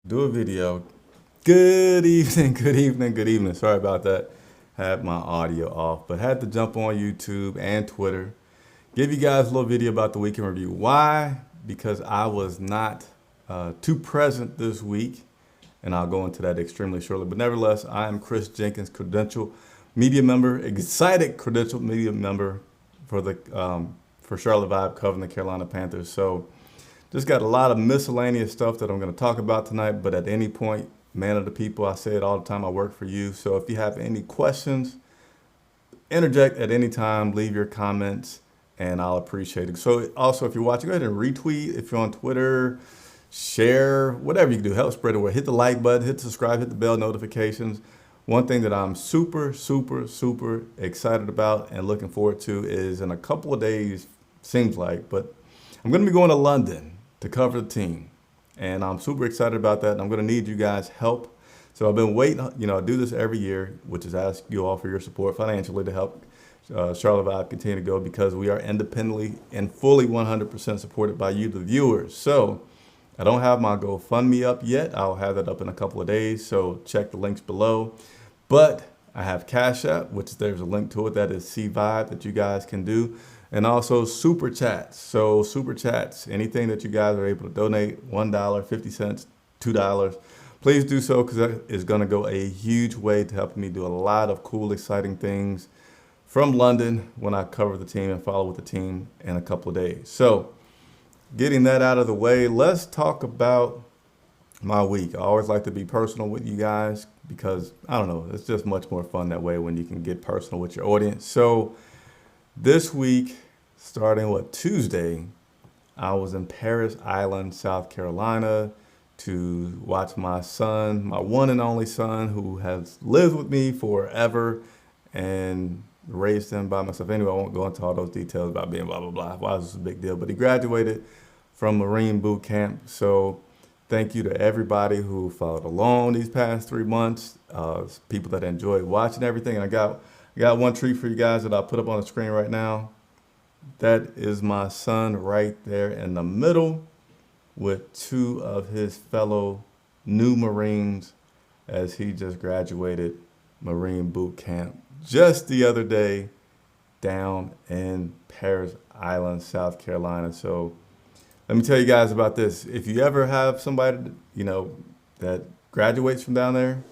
do a video. Good evening, good evening, good evening. Sorry about that. Had my audio off, but had to jump on YouTube and Twitter. Give you guys a little video about the weekend review. Why? Because I was not too present this week, and I'll go into that extremely shortly. But nevertheless, I am Chris Jenkins, credential media member, excited credential media member for the for Charlotte Vibe covering the Carolina Panthers. So just got a lot of miscellaneous stuff that I'm going to talk about tonight. But at any point, man of the people, I say it all the time, I work for you. So if you have any questions, interject at any time, leave your comments, and I'll appreciate it. So also, if you're watching, go ahead and retweet. If you're on Twitter, share, whatever you can do, help spread the word. Hit the like button, hit subscribe, hit the bell notifications. One thing that I'm super excited about and looking forward to is in a couple of days, seems like, but I'm going to be going to London to cover the team. And I'm super excited about that. And I'm going to need you guys' help. So I've been waiting, I do this every year, which is ask you all for your support financially to help Charlotte Vibe continue to go, because we are independently and fully 100% supported by you, the viewers. So I don't have my GoFundMe up yet. I'll have that up in a couple of days. So check the links below. But I have Cash App, which there's a link to it. That is C-Vibe that you guys can do. And also Super Chats. So Super Chats, anything that you guys are able to donate, $1, 50 cents, $2, please do so, because that is going to go a huge way to helping me do a lot of cool, exciting things from London when I cover the team and follow with the team in a couple of days. So getting that out of the way, let's talk about my week. I always like to be personal with you guys because, I don't know, it's just much more fun that way when you can get personal with your audience. So this week, starting Tuesday, I was in Paris Island, South Carolina, to watch my son, my one and only son, who has lived with me forever and raised him by myself. Anyway, I won't go into all those details about being blah, blah, blah. Why is this a big deal? But he graduated from Marine boot camp. So thank you to everybody who followed along these past 3 months, people that enjoyed watching everything. And I got one treat for you guys that I'll put up on the screen right now. That is my son right there in the middle with two of his fellow new Marines as he just graduated Marine boot camp just the other day down in Paris Island, South Carolina. So let me tell you guys about this. If you ever have somebody, that graduates from down there,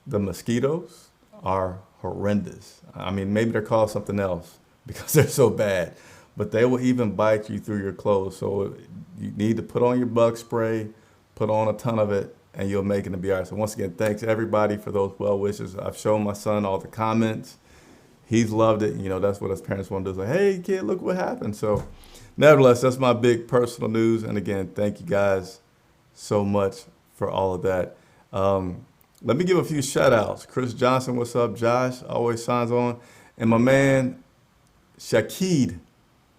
the mosquitoes are horrendous. I mean, maybe they're called something else because they're so bad, but they will even bite you through your clothes. So you need to put on your bug spray, put on a ton of it, and you'll make it to be all right. So once again, thanks everybody for those well wishes. I've shown my son all the comments. He's loved it. That's what his parents want to do. It's like, hey kid, look what happened. So nevertheless, that's my big personal news. And again, thank you guys so much for all of that. Let me give a few shout outs. Chris Johnson, what's up? Josh, always signs on. And my man, Shakid.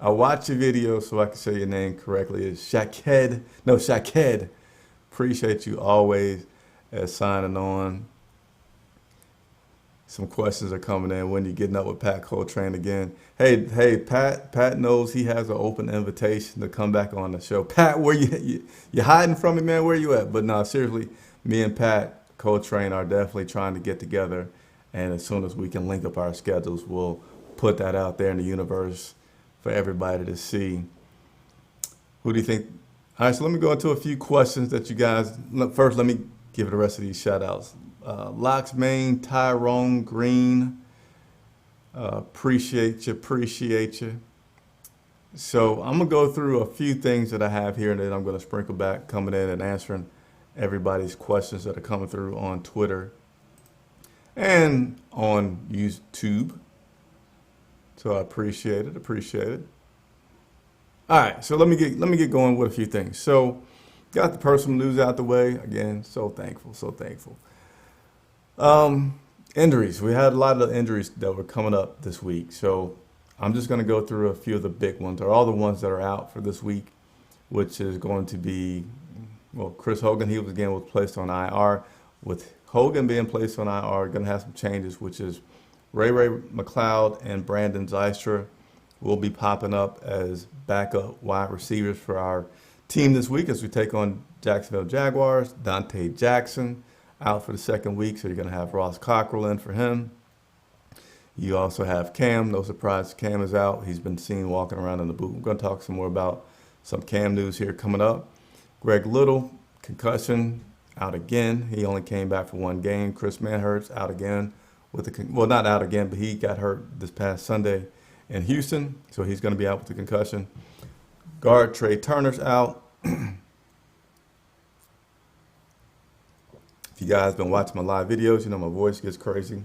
I watch your video so I can say your name correctly. It's Shaked. No, Shaked. Appreciate you always as signing on. Some questions are coming in. When you getting up with Pat Coltrane again? Hey, Pat knows he has an open invitation to come back on the show. Pat, where you hiding from me, man? Where you at? But no, seriously, me and Pat Coltrane are definitely trying to get together, and as soon as we can link up our schedules, we'll put that out there in the universe for everybody to see. Who do you think? All right, so let me go into a few questions that you guys. First, let me give the rest of these shout outs. Locks Main, Tyrone Green, appreciate you. So I'm gonna go through a few things that I have here, and then I'm gonna sprinkle back coming in and answering everybody's questions that are coming through on Twitter and on YouTube. So I appreciate it. All right, so let me get going with a few things. So got the personal news out the way. Again, so thankful. Injuries. We had a lot of injuries that were coming up this week. So I'm just going to go through a few of the big ones, or all the ones that are out for this week, which is going to be, Chris Hogan, he was placed on IR. With Hogan being placed on IR, going to have some changes, which is Ray McLeod and Brandon Zystra will be popping up as backup wide receivers for our Team this week as we take on Jacksonville Jaguars. Dante Jackson out for the second week, so you're going to have Ross Cockrell in for him. You also have Cam. No surprise, Cam is out. He's been seen walking around in the booth. We're going to talk some more about some Cam news here coming up. Greg Little, concussion, out again. He only came back for one game. Chris Manhertz out again well, not out again, but he got hurt this past Sunday in Houston, so he's going to be out with the concussion. Guard Trey Turner's out. If you guys been watching my live videos, you know my voice gets crazy.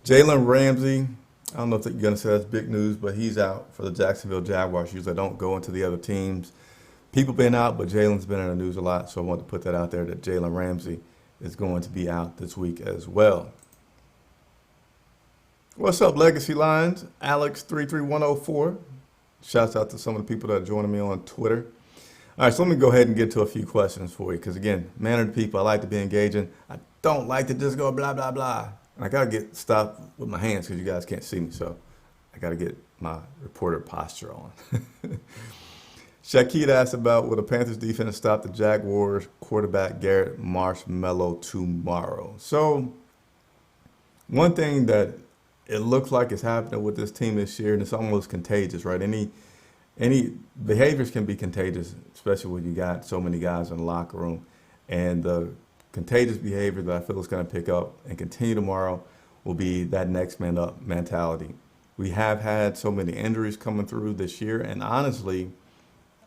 Jalen Ramsey, I don't know if you're going to say that's big news, but he's out for the Jacksonville Jaguars. Usually I don't go into the other teams. People been out, but Jalen's been in the news a lot, so I want to put that out there that Jalen Ramsey is going to be out this week as well. What's up, Legacy Lions? Alex33104. Shouts out to some of the people that are joining me on Twitter. All right, so let me go ahead and get to a few questions for you, because again, mannered people, I like to be engaging. I don't like to just go blah, blah, blah. And I got to get stopped with my hands because you guys can't see me, so I got to get my reporter posture on. Shakid asked about will the Panthers defense stop the Jaguars quarterback Garrett Marshmallow tomorrow? So one thing that it looks like is happening with this team this year, and it's almost contagious, right? Any behaviors can be contagious, especially when you got so many guys in the locker room. And the contagious behavior that I feel is going to pick up and continue tomorrow will be that next man up mentality. We have had so many injuries coming through this year, and honestly,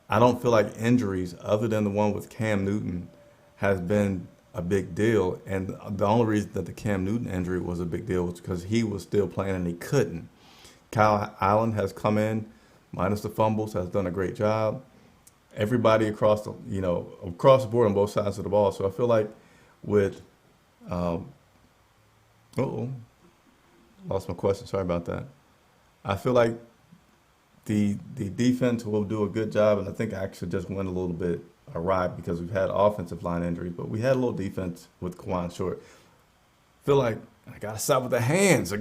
I don't feel like injuries, other than the one with Cam Newton, has been a big deal. And the only reason that the Cam Newton injury was a big deal was because he was still playing and he couldn't. Kyle Allen has come in, minus the fumbles, has done a great job. Everybody across the board on both sides of the ball. So I feel like with, lost my question. Sorry about that. I feel like the defense will do a good job, and I think I actually just went a little bit awry because we've had offensive line injuries, but we had a little defense with Kwan Short. Feel like I got to stop with the hands. I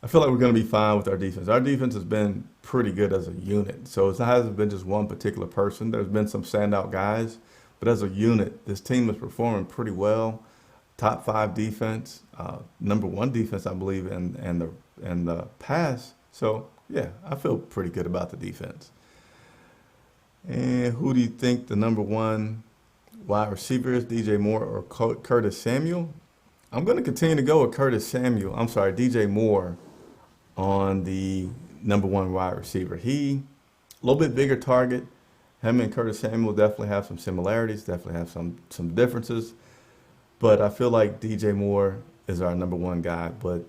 feel like we're going to be fine with our defense. Our defense has been pretty good as a unit, so it hasn't been just one particular person. There's been some standout guys, but as a unit, this team is performing pretty well. Top 5 defense, number 1 defense, I believe, in the pass. So, yeah, I feel pretty good about the defense. And who do you think the number 1 wide receiver is, DJ Moore or Curtis Samuel? I'm going to continue to go with DJ Moore on the number 1 wide receiver. He, a little bit bigger target. Him and Curtis Samuel definitely have some similarities, definitely have some differences. But I feel like DJ Moore is our number 1 guy, but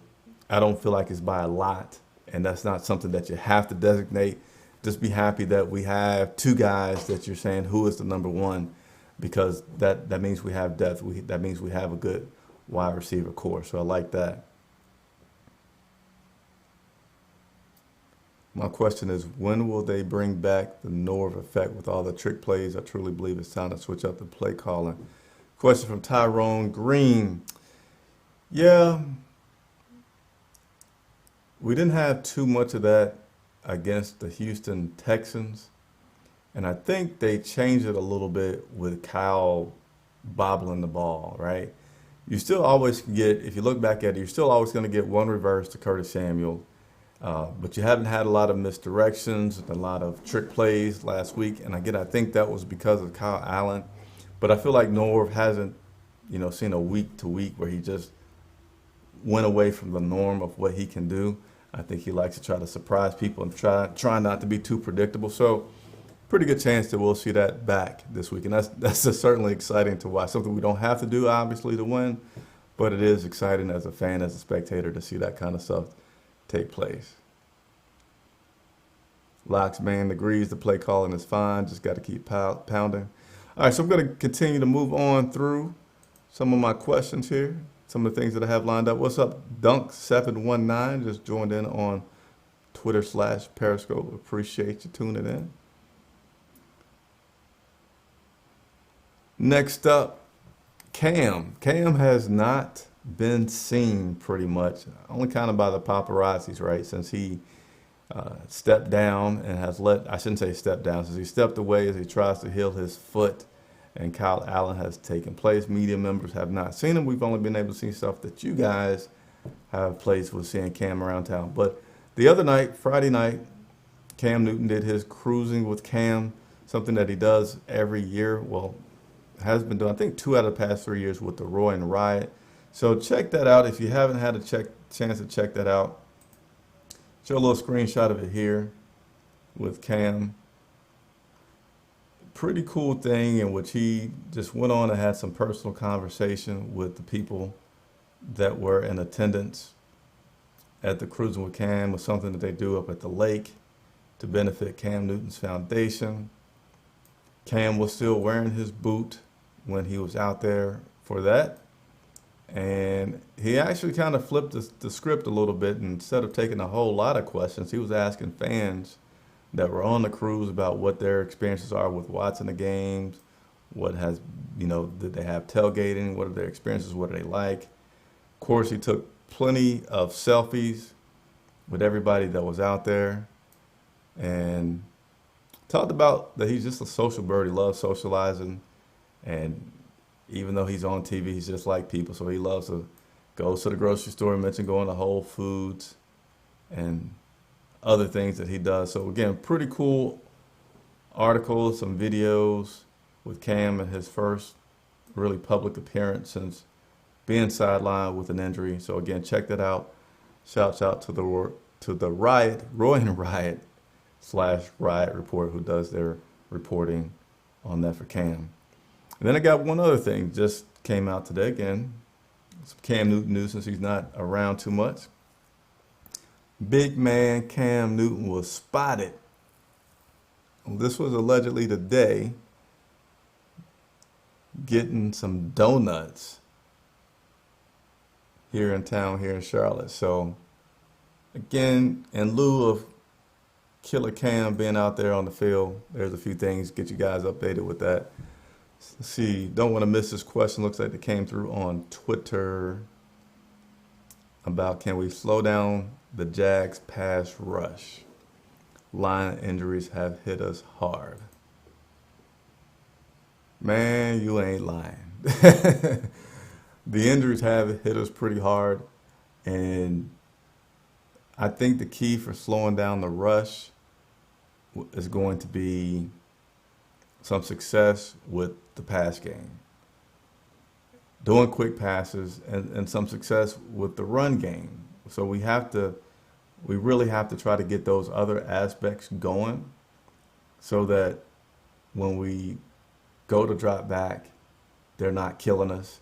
I don't feel like it's by a lot. And that's not something that you have to designate. Just be happy that we have 2 guys that you're saying who is the number 1, because that means we have depth. That means we have a good wide receiver core. So I like that. My question is, when will they bring back the Norv effect with all the trick plays? I truly believe it's time to switch up the play calling. Question from Tyrone Green. Yeah. We didn't have too much of that against the Houston Texans, and I think they changed it a little bit with Kyle bobbling the ball, right? You still always get, if you look back at it, you're still always going to get one reverse to Curtis Samuel, but you haven't had a lot of misdirections and a lot of trick plays last week, and again, I think that was because of Kyle Allen, but I feel like Norv hasn't, seen a week to week where he just went away from the norm of what he can do. I think he likes to try to surprise people and try not to be too predictable. So pretty good chance that we'll see that back this week. And that's just certainly exciting to watch. Something we don't have to do, obviously, to win. But it is exciting as a fan, as a spectator, to see that kind of stuff take place. Locks man agrees the play calling is fine. Just got to keep pounding. All right, so I'm going to continue to move on through some of my questions here. Some of the things that I have lined up. What's up, Dunk719? Just joined in on Twitter/Periscope. Appreciate you tuning in. Next up, Cam. Cam has not been seen pretty much, only kind of by the paparazzis, right? Since he stepped down and has I shouldn't say stepped down, since he stepped away as he tries to heal his foot, and Kyle Allen has taken place. Media members have not seen him. We've only been able to see stuff that you guys have placed with seeing Cam around town. But the other night, Friday night, Cam Newton did his Cruising with Cam, something that he does every year. Well, has been doing, I think, 2 out of the past 3 years with the Roy and Riot. So check that out if you haven't had a chance to check that out. Show a little screenshot of it here with Cam. Pretty cool thing in which he just went on and had some personal conversation with the people that were in attendance at the Cruising with Cam. Was something that they do up at the lake to benefit Cam Newton's foundation. Cam was still wearing his boot when he was out there for that. And he actually kind of flipped the script a little bit. And instead of taking a whole lot of questions, he was asking fans that were on the cruise about what their experiences are with watching the games. What has, did they have tailgating? What are their experiences? What are they like? Of course, he took plenty of selfies with everybody that was out there and talked about that he's just a social bird. He loves socializing. And even though he's on TV, he's just like people. So he loves to go to the grocery store, mention going to Whole Foods and other things that he does. So again, pretty cool articles, some videos with Cam and his first really public appearance since being sidelined with an injury. So again, check that out. Shouts out to the Riot, Roy and Riot /Riot Report, who does their reporting on that for Cam. And then I got one other thing just came out today. Again, some Cam Newton news since he's not around too much. Big man Cam Newton was spotted. This was allegedly today, getting some donuts here in town, here in Charlotte. So again, in lieu of Killer Cam being out there on the field, there's a few things, get you guys updated with that. Let's see, don't want to miss this question. Looks like it came through on Twitter about, can we slow down the Jags pass rush? Line injuries have hit us hard. Man, you ain't lying. The injuries have hit us pretty hard, and I think the key for slowing down the rush is going to be some success with the pass game, doing quick passes, and some success with the run game. So we really have to try to get those other aspects going so that when we go to drop back, they're not killing us.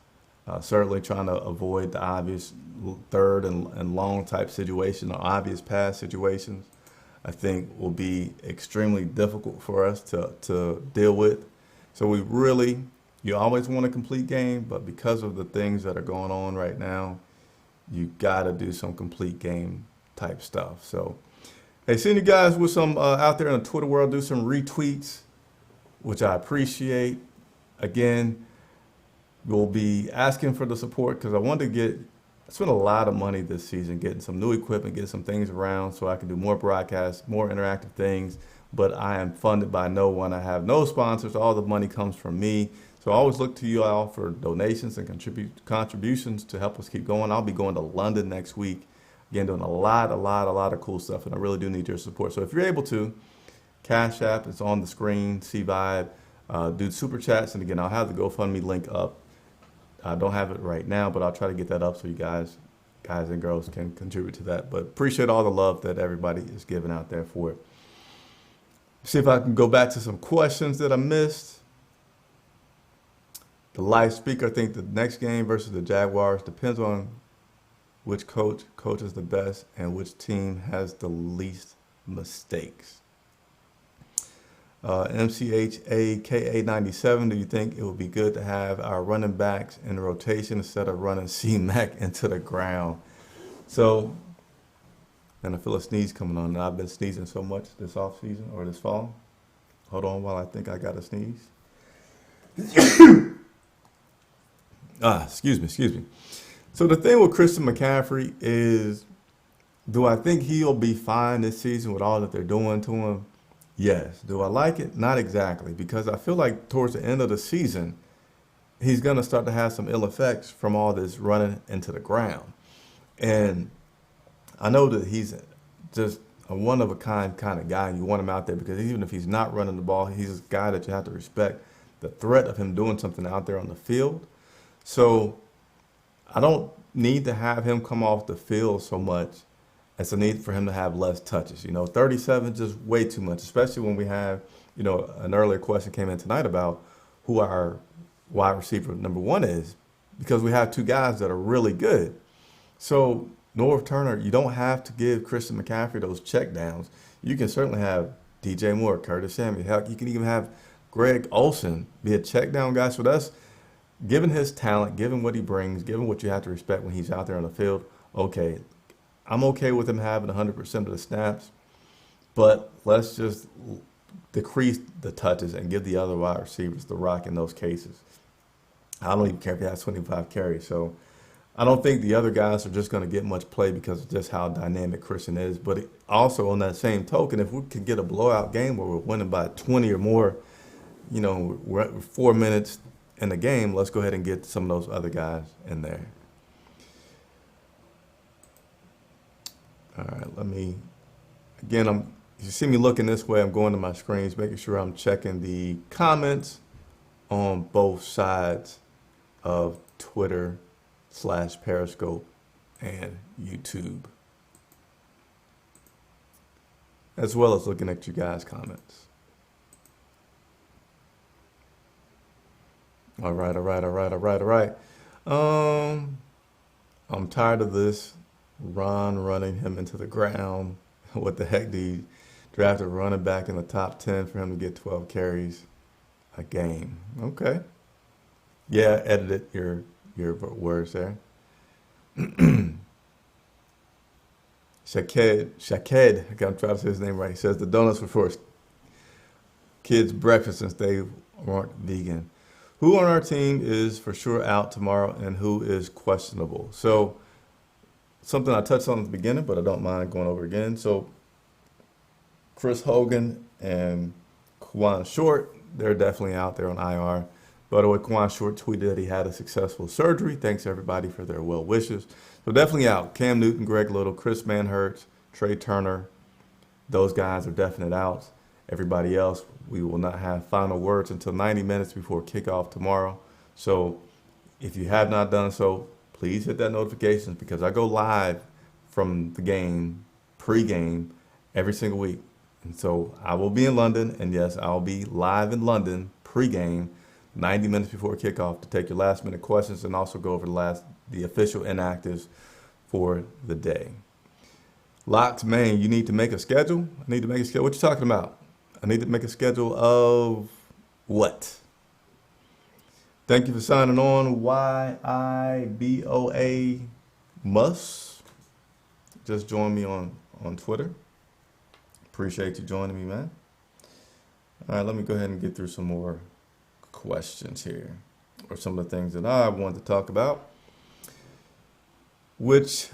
Certainly trying to avoid the obvious third and long type situation or obvious pass situations, I think will be extremely difficult for us to deal with. So you always want a complete game, but because of the things that are going on right now, you got to do some complete game type stuff. So, hey, seeing you guys with some out there in the Twitter world, do some retweets, which I appreciate. Again, we'll be asking for the support because I spent a lot of money this season getting some new equipment, getting some things around so I can do more broadcasts, more interactive things. But I am funded by no one. I have no sponsors. All the money comes from me. So I always look to you all for donations and contributions to help us keep going. I'll be going to London next week. Again, doing a lot of cool stuff, and I really do need your support. So if you're able to, Cash App is on the screen, C-Vibe, do super chats, and again, I'll have the GoFundMe link up. I don't have it right now, but I'll try to get that up so you guys and girls can contribute to that. But appreciate all the love that everybody is giving out there for it. See if I can go back to some questions that I missed. The live speaker, I think the next game versus the Jaguars depends on which coach coaches the best and which team has the least mistakes. MCHAKA97, do you think it would be good to have our running backs in rotation instead of running C-Mac into the ground? So, and I feel a sneeze coming on, and I've been sneezing so much this off season or this fall. Hold on while I think I got a sneeze. Excuse me. So the thing with Christian McCaffrey is Do I think he'll be fine this season with all that they're doing to him? Yes. Do I like it? Not exactly, because I feel like towards the end of the season, he's going to start to have some ill effects from all this running into the ground. And I know that he's just a one of a kind of guy, and you want him out there because even if he's not running the ball, he's a guy that you have to respect the threat of him doing something out there on the field. So I don't need to have him come off the field so much as a need for him to have less touches. 37 is just way too much, especially when we have, an earlier question came in tonight about who our wide receiver number one is, because we have two guys that are really good. So Norv Turner, you don't have to give Christian McCaffrey those check downs. You can certainly have DJ Moore, Curtis Samuel. Heck, you can even have Greg Olsen be a check down guy. So that's given his talent, given what he brings, given what you have to respect when he's out there on the field. Okay, I'm okay with him having 100% of the snaps, but let's just decrease the touches and give the other wide receivers the rock in those cases. I don't even care if he has 25 carries. So I don't think the other guys are just going to get much play because of just how dynamic Christian is. But also on that same token, if we can get a blowout game where we're winning by 20 or more, we're at 4 minutes in the game, let's go ahead and get some of those other guys in there. All right, you see me looking this way, I'm going to my screens, making sure I'm checking the comments on both sides of Twitter/Periscope and YouTube, as well as looking at you guys' comments. All right. I'm tired of this. Ron running him into the ground. What the heck do you draft a running back in the top 10 for him to get 12 carries a game? Okay. Yeah, edited your words there. Shaked, I'm trying to say his name right. He says the donuts were for kids' breakfast since they weren't vegan. Who on our team is for sure out tomorrow and who is questionable? So something I touched on at the beginning, but I don't mind going over again. So Chris Hogan and Quan Short, they're definitely out there on IR. By the way, Quan Short tweeted that he had a successful surgery. Thanks everybody for their well wishes. So definitely out. Cam Newton, Greg Little, Chris Manhertz, Trey Turner, those guys are definite outs. Everybody else, we will not have final words until 90 minutes before kickoff tomorrow. So if you have not done so, please hit that notifications because I go live from the game, pre-game, every single week. And so I will be in London, and yes, I'll be live in London pre-game, 90 minutes before kickoff to take your last minute questions and also go over the official inactives for the day. Locked, man, you need to make a schedule? I need to make a schedule. What you talking about? I need to make a schedule of what? Thank you for signing on. YIBOA Mus. Just join me on Twitter. Appreciate you joining me, man. All right, let me go ahead and get through some more questions here, or some of the things that I wanted to talk about. Which,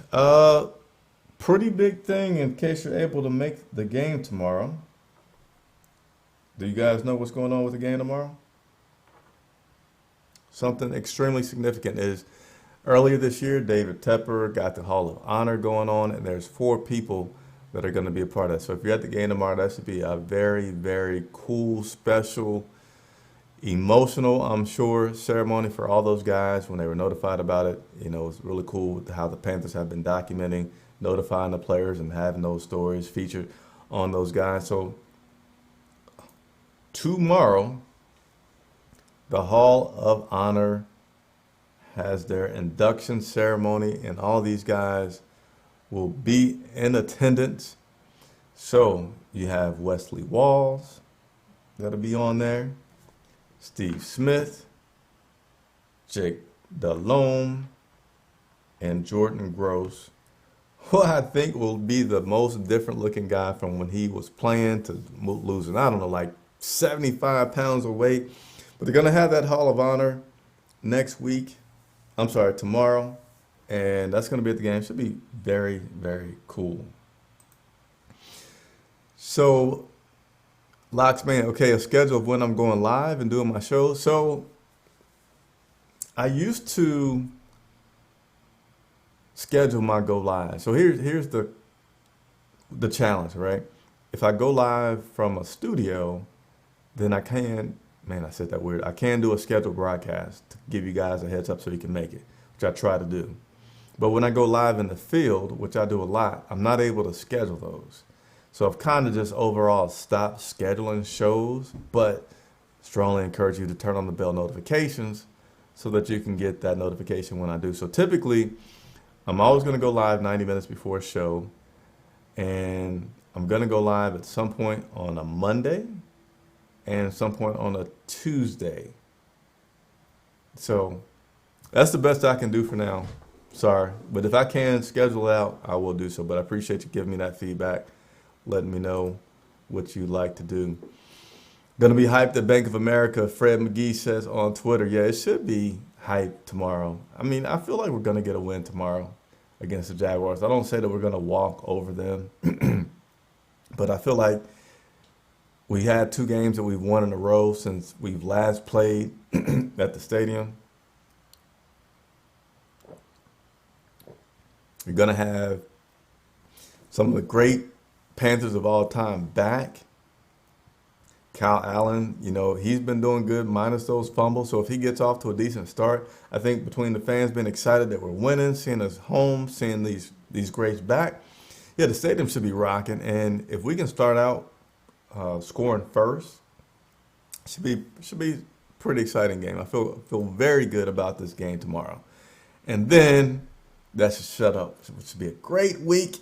pretty big thing in case you're able to make the game tomorrow. Do you guys know what's going on with the game tomorrow? Something extremely significant is earlier this year, David Tepper got the Hall of Honor going on, and there's 4 people that are going to be a part of that. So if you're at the game tomorrow, that should be a very, very cool, special, emotional, I'm sure, ceremony for all those guys when they were notified about it. It's really cool how the Panthers have been documenting, notifying the players, and having those stories featured on those guys. So tomorrow, the Hall of Honor has their induction ceremony, and all these guys will be in attendance. So you have Wesley Walls that'll be on there, Steve Smith, Jake Delhomme, and Jordan Gross, who I think will be the most different looking guy from when he was playing to losing, I don't know, like 75 pounds of weight. But they're going to have that Hall of Honor tomorrow. and that's going to be at the game. Should be very, very cool. So, Locks, man, okay, a schedule of when I'm going live and doing my show. So, I used to schedule my go live. So here's the challenge, right? If I go live from a studio, then I can, man, I said that weird. I can do a scheduled broadcast to give you guys a heads up so you can make it, which I try to do. But when I go live in the field, which I do a lot, I'm not able to schedule those. So I've kind of just overall stopped scheduling shows, but strongly encourage you to turn on the bell notifications so that you can get that notification when I do. So typically, I'm always going to go live 90 minutes before a show, and I'm going to go live at some point on a Monday and some point on a Tuesday. So that's the best I can do for now. Sorry. But if I can schedule it out, I will do so. But I appreciate you giving me that feedback, letting me know what you'd like to do. Going to be hyped at Bank of America, Fred McGee says on Twitter. Yeah, it should be hyped tomorrow. I mean, I feel like we're going to get a win tomorrow against the Jaguars. I don't say that we're going to walk over them, but I feel like we had 2 games that we've won in a row since we've last played at the stadium. You're going to have some of the great Panthers of all time back. Kyle Allen, you know, he's been doing good minus those fumbles. So if he gets off to a decent start, I think between the fans being excited that we're winning, seeing us home, seeing these greats back, yeah, the stadium should be rocking. And if we can start out scoring first, should be pretty exciting game. I feel very good about this game tomorrow. And then that should shut up. It should be a great week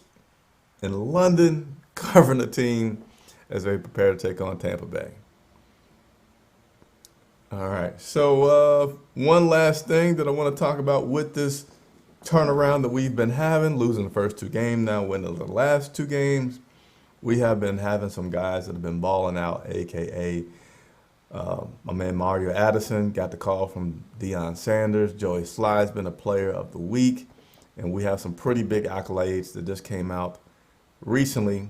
in London, covering the team as they prepare to take on Tampa Bay. All right, so one last thing that I want to talk about with this turnaround that we've been having, losing the first 2 games, now winning the last 2 games. We have been having some guys that have been balling out, a.k.a. My man Mario Addison got the call from Deion Sanders. Joey Sly's been a player of the week, and we have some pretty big accolades that just came out recently.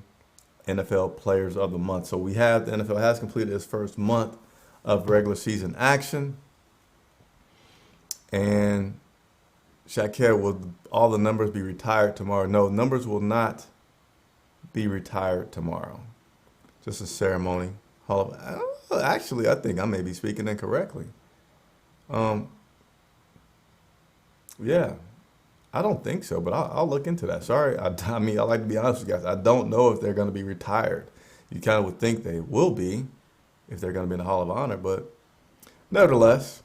NFL Players of the Month. So the NFL has completed its first month of regular season action. And Shaqir, will all the numbers be retired tomorrow? No, numbers will not be retired tomorrow. Just a ceremony. Actually, I think I may be speaking incorrectly. Yeah. I don't think so, but I'll look into that. Sorry. I mean, I like to be honest with you guys. I don't know if they're going to be retired. You kind of would think they will be if they're going to be in the Hall of Honor, but nevertheless,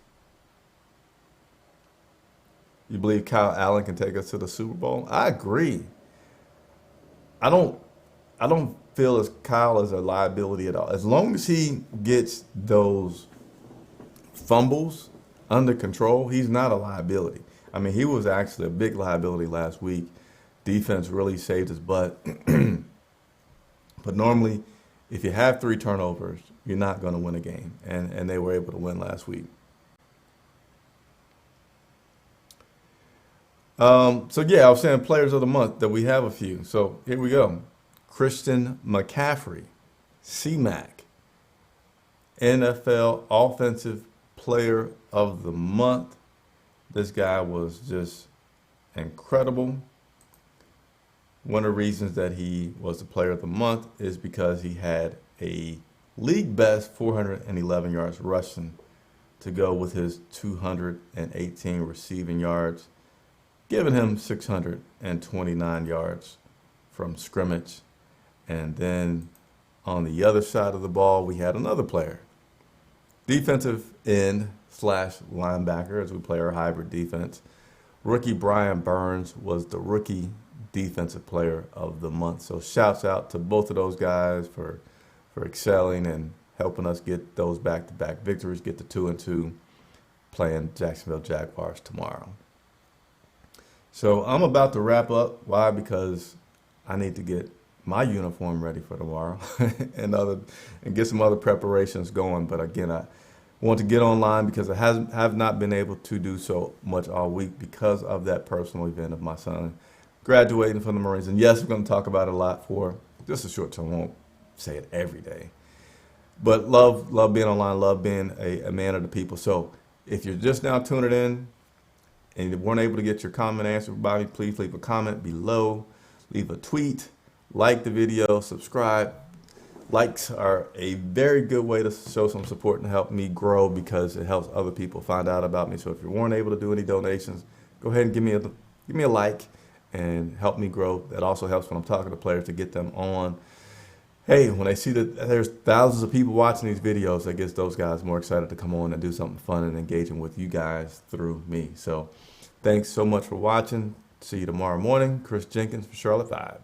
you believe Kyle Allen can take us to the Super Bowl? I agree. I don't feel as Kyle is a liability at all. As long as he gets those fumbles under control, he's not a liability. I mean, he was actually a big liability last week. Defense really saved his butt. But normally, if you have 3 turnovers, you're not going to win a game. And they were able to win last week. So, yeah, I was saying Players of the Month, that we have a few. So, here we go. Christian McCaffrey, C-Mac, NFL Offensive Player of the Month. This guy was just incredible. One of the reasons that he was the Player of the Month is because he had a league best 411 yards rushing to go with his 218 receiving yards, giving him 629 yards from scrimmage. And then on the other side of the ball, we had another player, defensive end / linebacker, as we play our hybrid defense. Rookie Brian Burns was the Rookie Defensive Player of the Month. So shouts out to both of those guys for excelling and helping us get those back-to-back victories, get the 2-2, playing Jacksonville Jaguars tomorrow. So I'm about to wrap up. Why? Because I need to get my uniform ready for tomorrow and get some other preparations going. But again, Want to get online because I have not been able to do so much all week because of that personal event of my son graduating from the Marines. And yes, we're going to talk about it a lot for just a short term. Won't say it every day, but love being online, love being a man of the people. So if you're just now tuning in and you weren't able to get your comment answered by me, please leave a comment below, leave a tweet, like the video, subscribe. Likes are a very good way to show some support and help me grow because it helps other people find out about me. So if you weren't able to do any donations, go ahead and give me a like and help me grow. That also helps when I'm talking to players to get them on. Hey, when they see that there's thousands of people watching these videos, that gets those guys more excited to come on and do something fun and engaging with you guys through me. So thanks so much for watching. See you tomorrow morning. Chris Jenkins for Charlotte 5.